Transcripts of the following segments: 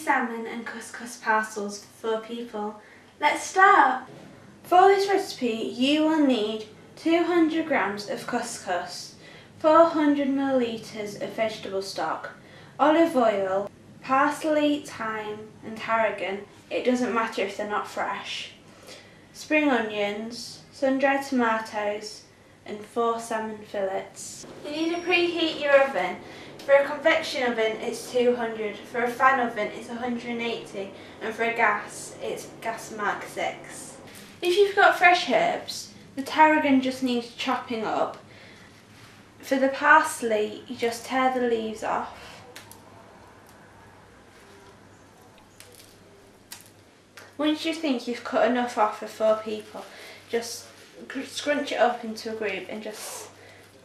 salmon and couscous parcels for 4 people. Let's start! For this recipe you will need 200 grams of couscous, 400 millilitres of vegetable stock, olive oil, parsley, thyme and tarragon, it doesn't matter if they're not fresh, spring onions, sun-dried tomatoes and 4 salmon fillets. You need to preheat your oven. For a convection oven it's 200, for a fan oven it's 180 and for a gas it's gas mark 6. If you've got fresh herbs, the tarragon just needs chopping up. For the parsley you just tear the leaves off. Once you think you've cut enough off for 4 people, just scrunch it up into a group and just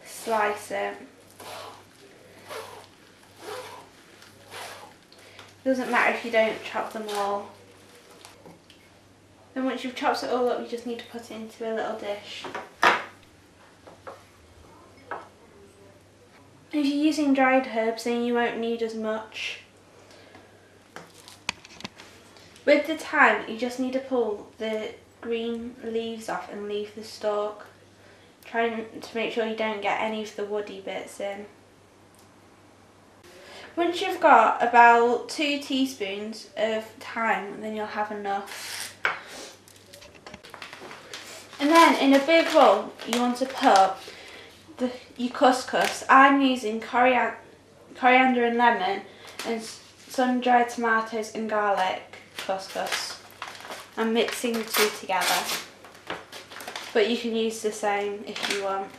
slice it. Doesn't matter if you don't chop them all. Then once you've chopped it all up, you just need to put it into a little dish. If you're using dried herbs, then you won't need as much. With the thyme, you just need to pull the green leaves off and leave the stalk. Trying to make sure you don't get any of the woody bits in. Once you've got about 2 teaspoons of thyme, then you'll have enough. And then in a big bowl, you want to put your couscous. I'm using coriander and lemon and sun-dried tomatoes and garlic couscous. I'm mixing the 2 together, but you can use the same if you want.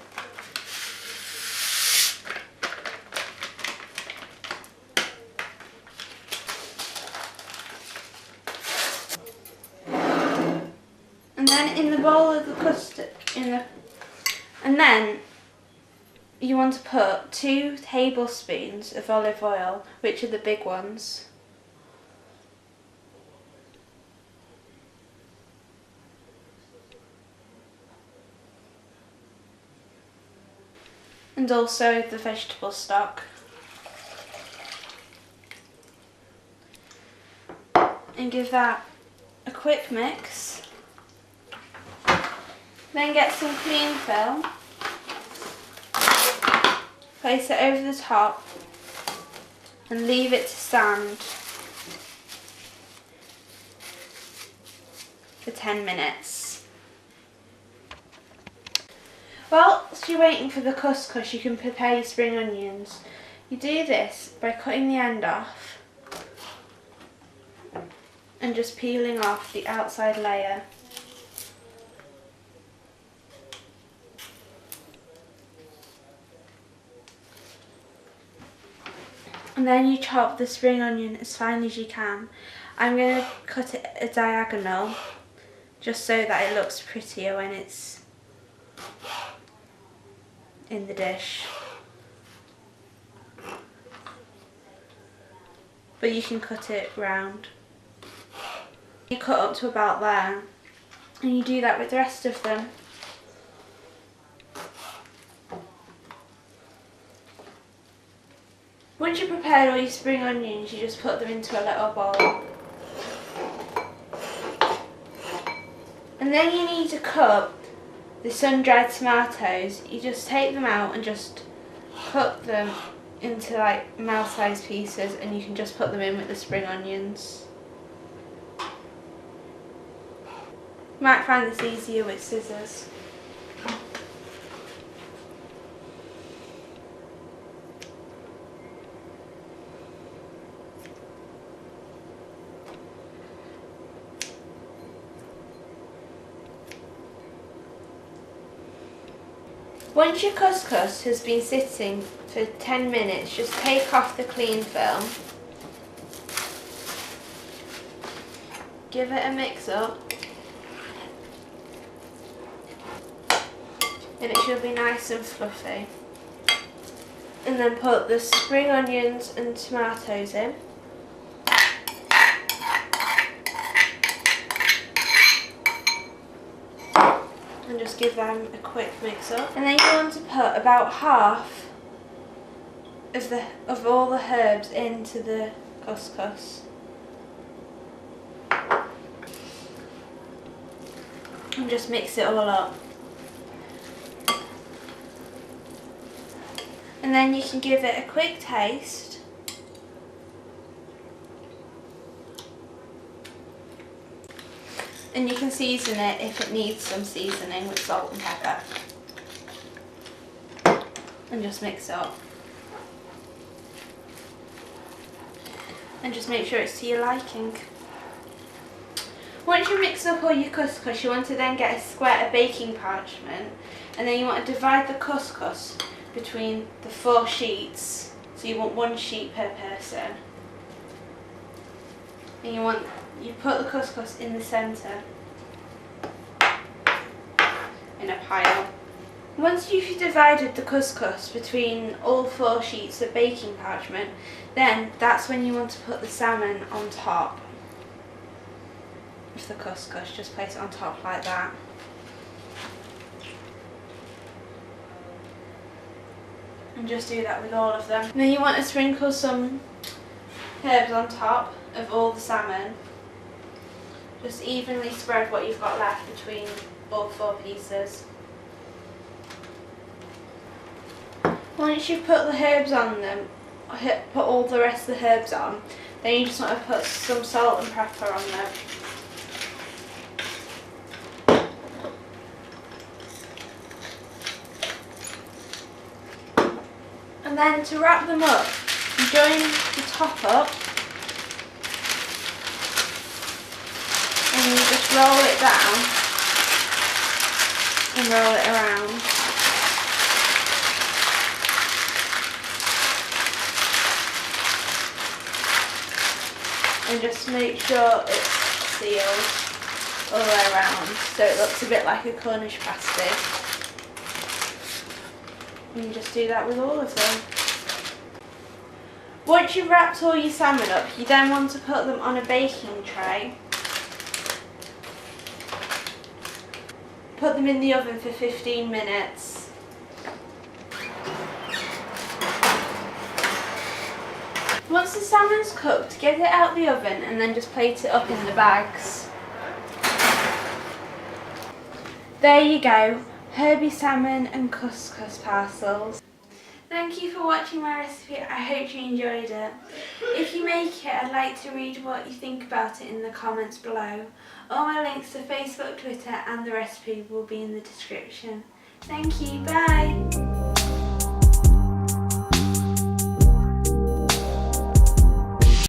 And then in the bowl of the custard, and then you want to put 2 tablespoons of olive oil, which are the big ones. And also the vegetable stock. And give that a quick mix. Then get some clean film, place it over the top and leave it to stand for 10 minutes. Whilst you're waiting for the couscous, you can prepare your spring onions. You do this by cutting the end off and just peeling off the outside layer. And then you chop the spring onion as fine as you can. I'm going to cut it a diagonal just so that it looks prettier when it's in the dish. But you can cut it round. You cut up to about there, and you do that with the rest of them. Once you've prepared all your spring onions, you just put them into a little bowl. And then you need to cut the sun-dried tomatoes. You just take them out and just cut them into like mouth-sized pieces, and you can just put them in with the spring onions. You might find this easier with scissors. Once your couscous has been sitting for 10 minutes, just take off the clean film. Give it a mix up. And it should be nice and fluffy. And then put the spring onions and tomatoes in. And just give them a quick mix up. And then you want to put about half of all the herbs into the couscous. and just mix it all up. And then you can give it a quick taste. And you can season it if it needs some seasoning with salt and pepper. And just mix it up. And just make sure it's to your liking. Once you mix up all your couscous, you want to then get a square of baking parchment, and then you want to divide the couscous between the 4 sheets. So you want 1 sheet per person. And you put the couscous in the centre in a pile. Once you've divided the couscous between all 4 sheets of baking parchment, then that's when you want to put the salmon on top of the couscous. Just place it on top like that. And just do that with all of them. And then you want to sprinkle some herbs on top of all the salmon. Just evenly spread what you've got left between all 4 pieces. Once you've put the herbs on them, put all the rest of the herbs on, then you just want to put some salt and pepper on them. And then to wrap them up, you join the top up and you just roll it down and roll it around. And just make sure it's sealed all the way around so it looks a bit like a Cornish pasty. And you just do that with all of them. Once you've wrapped all your salmon up, you then want to put them on a baking tray. Put them in the oven for 15 minutes. Once the salmon's cooked, get it out the oven and then just plate it up in the bags. There you go, Herby Salmon and Couscous Parcels. Thank you for watching my recipe, I hope you enjoyed it. If you make it, I'd like to read what you think about it in the comments below. All my links to Facebook, Twitter and the recipe will be in the description. Thank you, bye!